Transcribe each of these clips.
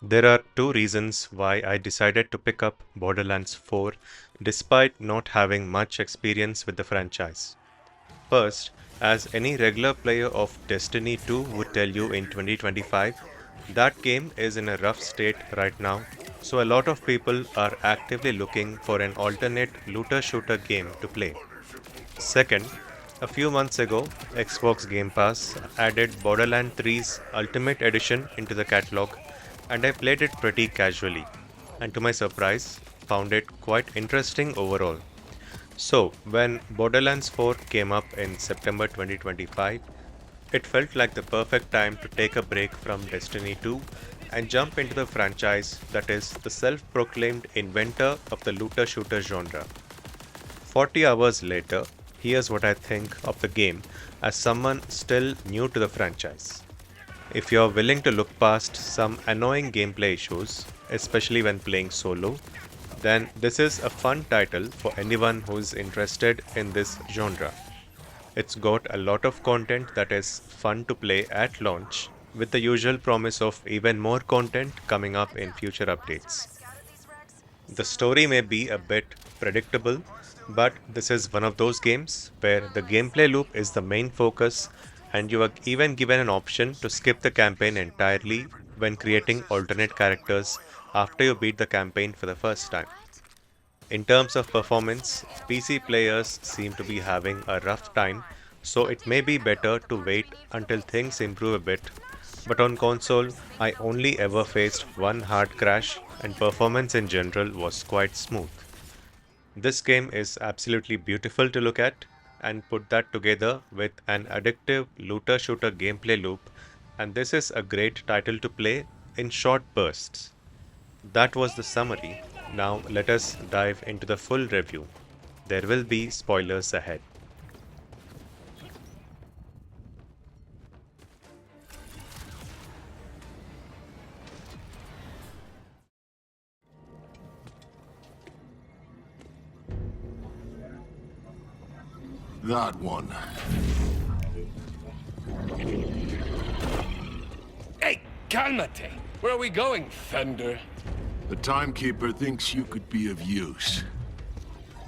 There are two reasons why I decided to pick up Borderlands 4 despite not having much experience with the franchise. First, as any regular player of Destiny 2 would tell you in 2025, that game is in a rough state right now, so a lot of people are actively looking for an alternate looter shooter game to play. Second, a few months ago, Xbox Game Pass added Borderlands 3's Ultimate Edition into the catalog, and I played it pretty casually, and to my surprise, found it quite interesting overall. So, when Borderlands 4 came up in September 2025, it felt like the perfect time to take a break from Destiny 2 and jump into the franchise that is the self proclaimed inventor of the looter shooter genre. 40 hours later, here's what I think of the game as someone still new to the franchise. If you're willing to look past some annoying gameplay issues, especially when playing solo, then this is a fun title for anyone who's interested in this genre. It's got a lot of content that is fun to play at launch, with the usual promise of even more content coming up in future updates. The story may be a bit predictable, but this is one of those games where the gameplay loop is the main focus, and you are even given an option to skip the campaign entirely when creating alternate characters after you beat the campaign for the first time. In terms of performance, PC players seem to be having a rough time, so it may be better to wait until things improve a bit. But on console, I only ever faced one hard crash, and performance in general was quite smooth. This game is absolutely beautiful to look at, and put that together with an addictive looter shooter gameplay loop, and this is a great title to play in short bursts. That was the summary. Now let us dive into the full review. There will be spoilers ahead. That one. Hey, calmate! Where are we going, Thunder? The Timekeeper thinks you could be of use.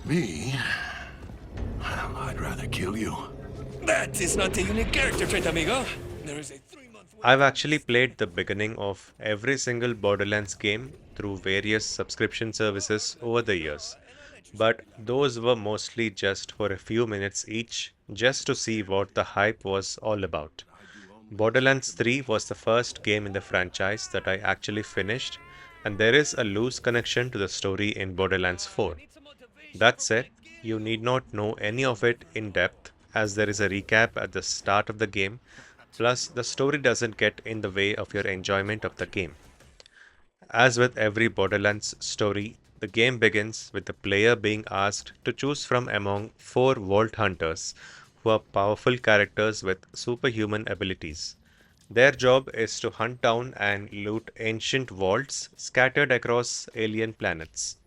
Me? Well, I'd rather kill you. That is not a unique character trait, amigo. There is a 3-month I've actually played the beginning of every single Borderlands game through various subscription services over the years, but those were mostly just for a few minutes each, just to see what the hype was all about. Borderlands 3 was the first game in the franchise that I actually finished, and there is a loose connection to the story in Borderlands 4. That said, you need not know any of it in depth, as there is a recap at the start of the game, plus, the story doesn't get in the way of your enjoyment of the game. As with every Borderlands story, the game begins with the player being asked to choose from among four Vault Hunters, who are powerful characters with superhuman abilities. Their job is to hunt down and loot ancient vaults scattered across alien planets.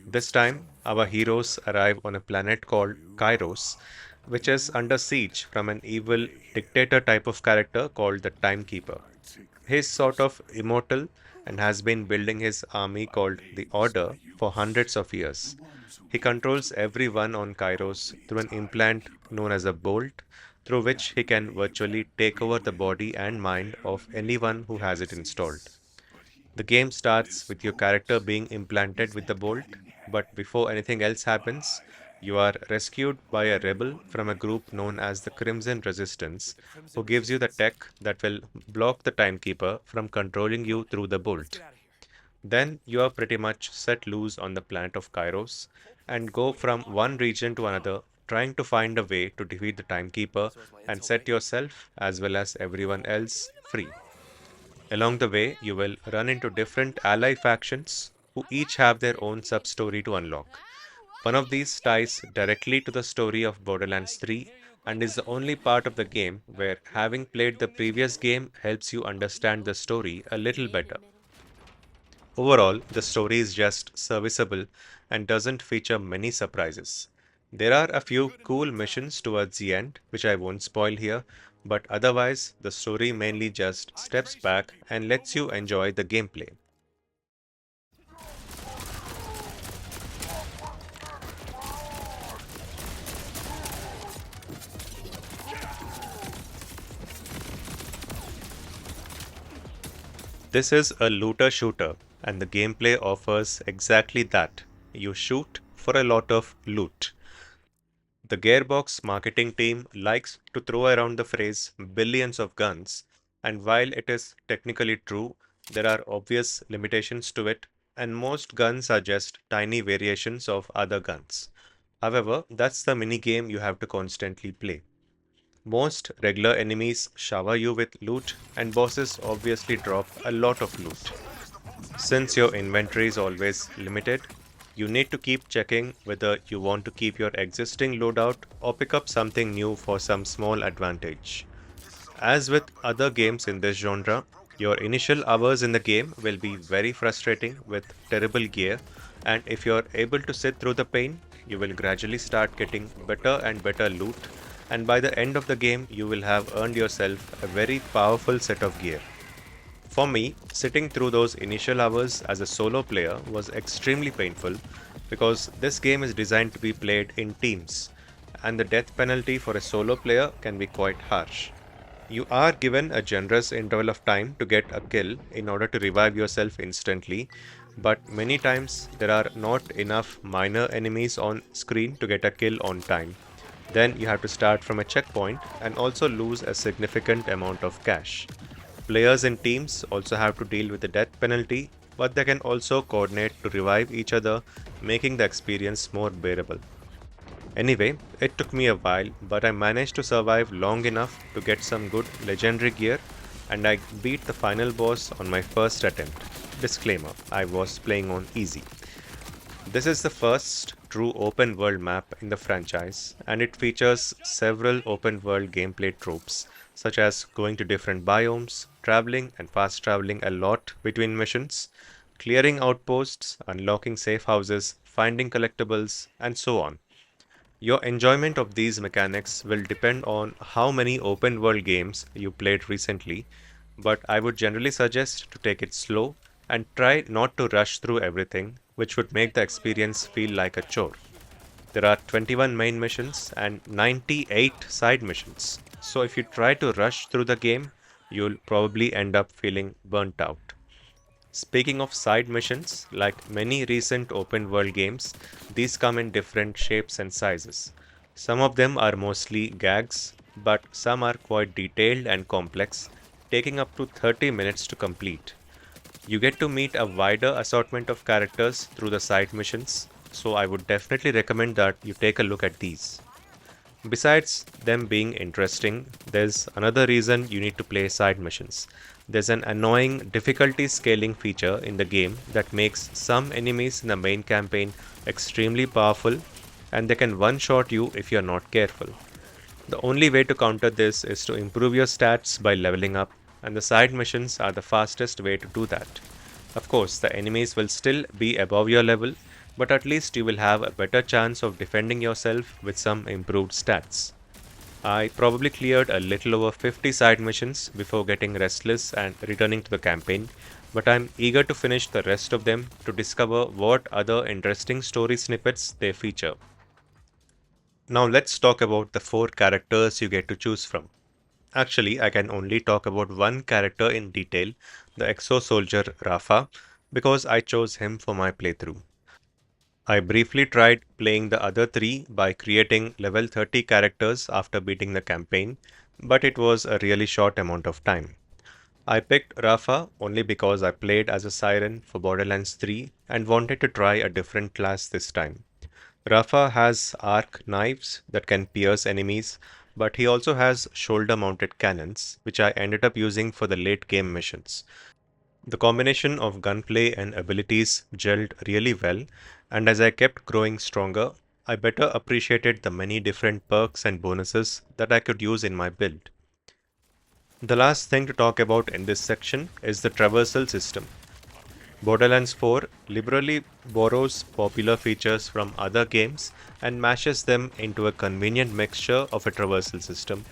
This time, our heroes arrive on a planet called Kairos, which is under siege from an evil dictator type of character called the Timekeeper. He's sort of immortal and has been building his army called the Order for hundreds of years. He controls everyone on Kairos through an implant known as a bolt, through which he can virtually take over the body and mind of anyone who has it installed. The game starts with your character being implanted with the bolt, but before anything else happens, you are rescued by a rebel from a group known as the Crimson Resistance, who gives you the tech that will block the Timekeeper from controlling you through the bolt. Then you are pretty much set loose on the planet of Kairos and go from one region to another, trying to find a way to defeat the Timekeeper and set yourself, as well as everyone else, free. Along the way, you will run into different ally factions who each have their own sub story to unlock. One of these ties directly to the story of Borderlands 3 and is the only part of the game where having played the previous game helps you understand the story a little better. Overall, the story is just serviceable and doesn't feature many surprises. There are a few cool missions towards the end, which I won't spoil here, but otherwise, the story mainly just steps back and lets you enjoy the gameplay. This is a looter shooter, and the gameplay offers exactly that. You shoot for a lot of loot. The Gearbox marketing team likes to throw around the phrase billions of guns, and while it is technically true, there are obvious limitations to it, and most guns are just tiny variations of other guns. However, that's the minigame you have to constantly play. Most regular enemies shower you with loot, and bosses obviously drop a lot of loot. Since your inventory is always limited, you need to keep checking whether you want to keep your existing loadout or pick up something new for some small advantage. As with other games in this genre, your initial hours in the game will be very frustrating with terrible gear, and if you're able to sit through the pain, you will gradually start getting better and better loot, and by the end of the game, you will have earned yourself a very powerful set of gear. For me, sitting through those initial hours as a solo player was extremely painful because this game is designed to be played in teams, and the death penalty for a solo player can be quite harsh. You are given a generous interval of time to get a kill in order to revive yourself instantly, but many times there are not enough minor enemies on screen to get a kill on time. Then you have to start from a checkpoint and also lose a significant amount of cash. Players in teams also have to deal with the death penalty, but they can also coordinate to revive each other, making the experience more bearable. Anyway, it took me a while, but I managed to survive long enough to get some good legendary gear, and I beat the final boss on my first attempt. Disclaimer, I was playing on easy. This is the first true open world map in the franchise, and it features several open world gameplay tropes, such as going to different biomes, traveling and fast traveling a lot between missions, clearing outposts, unlocking safe houses, finding collectibles, and so on. Your enjoyment of these mechanics will depend on how many open world games you played recently, but I would generally suggest to take it slow and try not to rush through everything, which would make the experience feel like a chore. There are 21 main missions and 98 side missions, so if you try to rush through the game, you'll probably end up feeling burnt out. Speaking of side missions, like many recent open world games, these come in different shapes and sizes. Some of them are mostly gags, but some are quite detailed and complex, taking up to 30 minutes to complete. You get to meet a wider assortment of characters through the side missions, so I would definitely recommend that you take a look at these. Besides them being interesting, there's another reason you need to play side missions. There's an annoying difficulty scaling feature in the game that makes some enemies in the main campaign extremely powerful, and they can one shot you if you're not careful. The only way to counter this is to improve your stats by leveling up, and the side missions are the fastest way to do that. Of course, the enemies will still be above your level, but at least you will have a better chance of defending yourself with some improved stats. I probably cleared a little over 50 side missions before getting restless and returning to the campaign, but I'm eager to finish the rest of them to discover what other interesting story snippets they feature. Now let's talk about the four characters you get to choose from. Actually, I can only talk about one character in detail, the Exo Soldier Rafa, because I chose him for my playthrough. I briefly tried playing the other three by creating level 30 characters after beating the campaign, but it was a really short amount of time. I picked Rafa only because I played as a Siren for Borderlands 3 and wanted to try a different class this time. Rafa has arc knives that can pierce enemies, but he also has shoulder mounted cannons, which I ended up using for the late game missions. The combination of gunplay and abilities gelled really well, and as I kept growing stronger, I better appreciated the many different perks and bonuses that I could use in my build. The last thing to talk about in this section is the traversal system. Borderlands 4 liberally borrows popular features from other games and mashes them into a convenient mixture of a traversal system.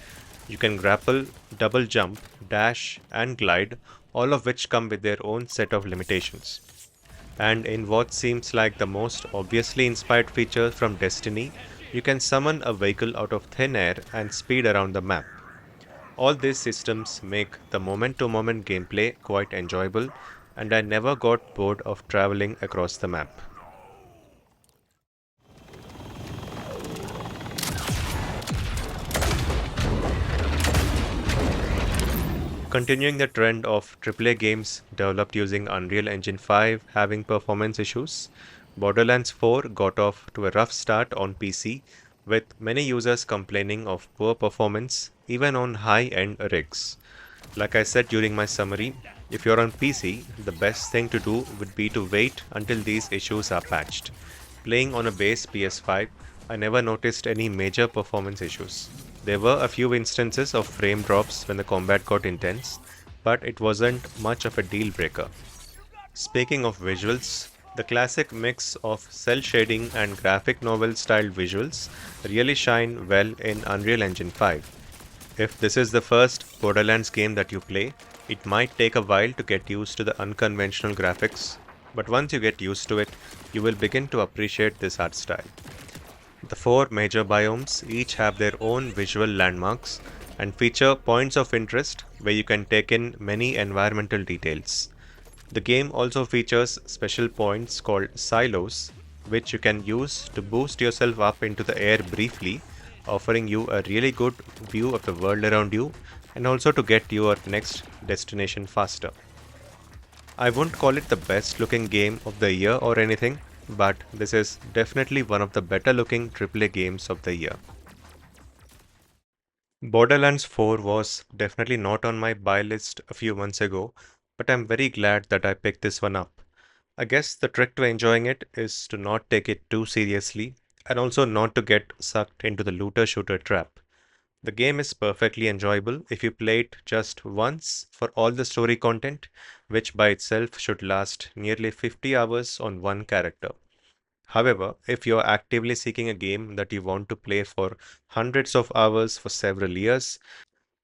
You can grapple, double jump, dash, and glide, all of which come with their own set of limitations. And in what seems like the most obviously inspired feature from Destiny, you can summon a vehicle out of thin air and speed around the map. All these systems make the moment to moment gameplay quite enjoyable, and I never got bored of traveling across the map. Continuing the trend of AAA games developed using Unreal Engine 5 having performance issues, Borderlands 4 got off to a rough start on PC, with many users complaining of poor performance even on high end rigs. Like I said during my summary, if you're on PC, the best thing to do would be to wait until these issues are patched. Playing on a base PS5, I never noticed any major performance issues. There were a few instances of frame drops when the combat got intense, but it wasn't much of a deal breaker. Speaking of visuals, the classic mix of cel shading and graphic novel style visuals really shine well in Unreal Engine 5. If this is the first Borderlands game that you play, it might take a while to get used to the unconventional graphics, but once you get used to it, you will begin to appreciate this art style. The four major biomes each have their own visual landmarks and feature points of interest where you can take in many environmental details. The game also features special points called silos, which you can use to boost yourself up into the air briefly, offering you a really good view of the world around you and also to get to your next destination faster. I won't call it the best looking game of the year or anything, but this is definitely one of the better looking AAA games of the year. Borderlands 4 was definitely not on my buy list a few months ago, but I'm very glad that I picked this one up. I guess the trick to enjoying it is to not take it too seriously and also not to get sucked into the looter shooter trap. The game is perfectly enjoyable if you play it just once for all the story content, which by itself should last nearly 50 hours on one character. However, if you're actively seeking a game that you want to play for hundreds of hours for several years,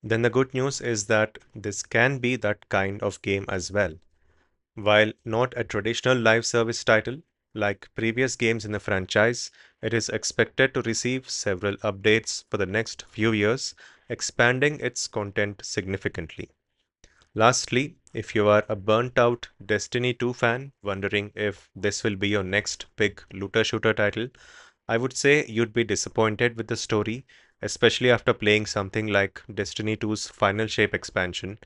then the good news is that this can be that kind of game as well. While not a traditional live service title, like previous games in the franchise, it is expected to receive several updates for the next few years, expanding its content significantly. Lastly, if you are a burnt out Destiny 2 fan wondering if this will be your next big looter shooter title, I would say you'd be disappointed with the story, especially after playing something like Destiny 2's Final Shape expansion,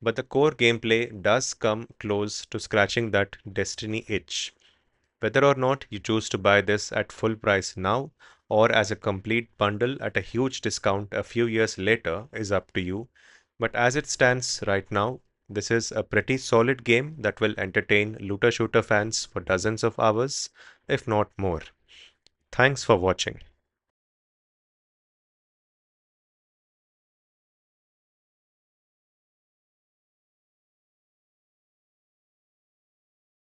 but the core gameplay does come close to scratching that Destiny itch. Whether or not you choose to buy this at full price now or as a complete bundle at a huge discount a few years later is up to you. But as it stands right now, this is a pretty solid game that will entertain looter shooter fans for dozens of hours, if not more. Thanks for watching.